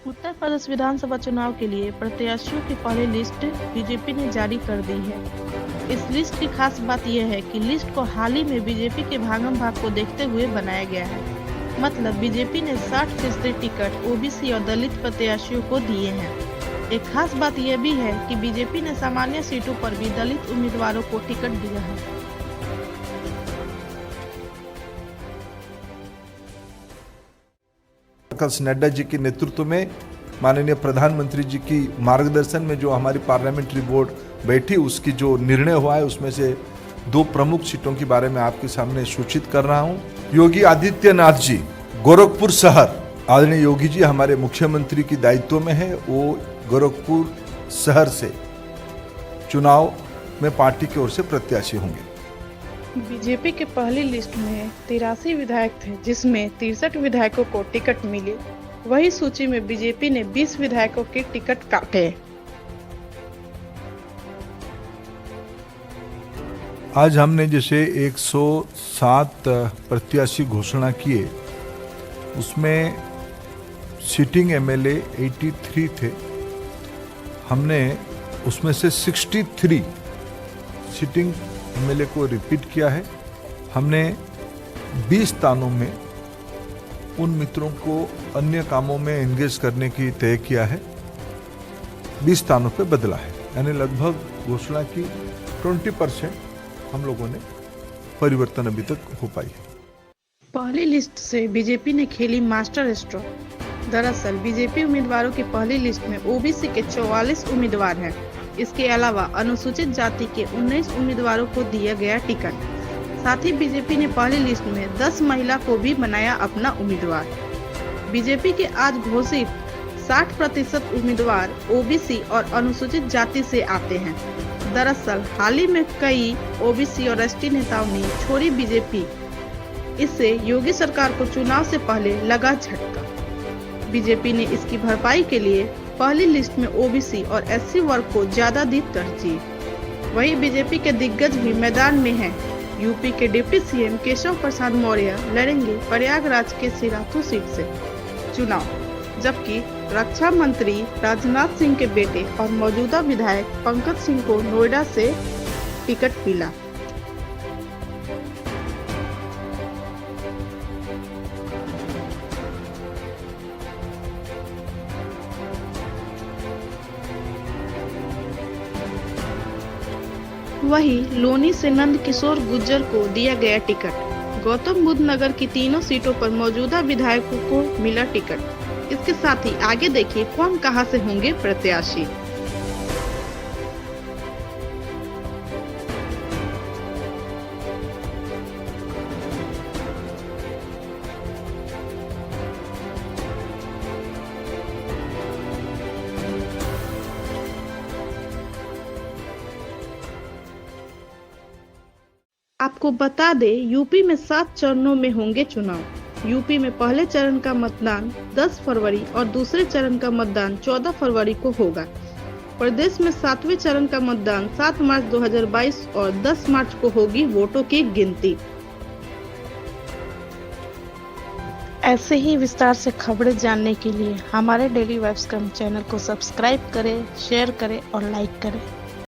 उत्तर प्रदेश विधानसभा चुनाव के लिए प्रत्याशियों की पहली लिस्ट बीजेपी ने जारी कर दी है। इस लिस्ट की खास बात यह है कि लिस्ट को हाल ही में बीजेपी के भागम भाग को देखते हुए बनाया गया है। मतलब बीजेपी ने 60% टिकट ओबीसी और दलित प्रत्याशियों को दिए हैं। एक खास बात यह भी है कि बीजेपी ने सामान्य सीटों पर भी दलित उम्मीदवारों को टिकट दिया है। नड्डा जी के नेतृत्व में माननीय प्रधानमंत्री जी की मार्गदर्शन में जो हमारी पार्लियामेंट्री बोर्ड बैठी, उसकी जो निर्णय हुआ है उसमें से 2 प्रमुख सीटों के बारे में आपके सामने सूचित कर रहा हूं। योगी आदित्यनाथ जी गोरखपुर शहर, आदरणीय योगी जी हमारे मुख्यमंत्री की दायित्व में है, वो गोरखपुर शहर से चुनाव में पार्टी की ओर से प्रत्याशी होंगे। बीजेपी के पहली लिस्ट में 83 विधायक थे, जिसमें 63 विधायकों को टिकट मिली। वही सूची में बीजेपी ने 20 विधायकों के टिकट काटे। आज हमने जैसे 107 प्रत्याशी घोषणा किए, उसमें सिटिंग एमएलए 83 थे। हमने उसमें से 63 सिटिंग एमएलए को रिपीट किया है। हमने 20 स्थानों में उन मित्रों को अन्य कामों में एंगेज करने की तय किया है, 20 स्थानों पे बदला है। यानी लगभग घोषणा की 20% हम लोगों ने परिवर्तन अभी तक हो पाई है। पहली लिस्ट से बीजेपी ने खेली मास्टर स्ट्रोक। दरअसल बीजेपी उम्मीदवारों की पहली लिस्ट में ओबीसी के 44 उम्मीदवार हैं। इसके अलावा अनुसूचित जाति के 19 उम्मीदवारों को दिया गया टिकट। साथ ही बीजेपी ने पहली लिस्ट में 10 महिला को भी बनाया अपना उम्मीदवार। बीजेपी के आज घोषित 60% उम्मीदवार ओबीसी और अनुसूचित जाति से आते हैं। दरअसल हाल ही में कई ओबीसी और एसटी नेताओं ने छोड़ी बीजेपी। इससे योगी सरकार को चुनाव से पहले लगा झटका। बीजेपी ने इसकी भरपाई के लिए पहली लिस्ट में ओबीसी और एससी वर्ग को ज्यादा दी तरजीह। वहीं बीजेपी के दिग्गज भी मैदान में हैं। यूपी के डिप्टी सीएम केशव प्रसाद मौर्य लड़ेंगे प्रयागराज के सिराथू सीट से चुनाव, जबकि रक्षा मंत्री राजनाथ सिंह के बेटे और मौजूदा विधायक पंकज सिंह को नोएडा से टिकट मिला। वहीं लोनी से नंद किशोर गुर्जर को दिया गया टिकट। गौतम बुद्ध नगर की तीनों सीटों पर मौजूदा विधायकों को मिला टिकट। इसके साथ ही आगे देखिए कौन कहां से होंगे प्रत्याशी। आपको बता दें, यूपी में 7 चरणों में होंगे चुनाव। यूपी में पहले चरण का मतदान 10 फरवरी और दूसरे चरण का मतदान 14 फरवरी को होगा। प्रदेश में 7वें चरण का मतदान 7 मार्च 2022 और 10 मार्च को होगी वोटों की गिनती। ऐसे ही विस्तार से खबरें जानने के लिए हमारे डेली वाइब्स चैनल को सब्सक्राइब करें, शेयर करें और लाइक करें।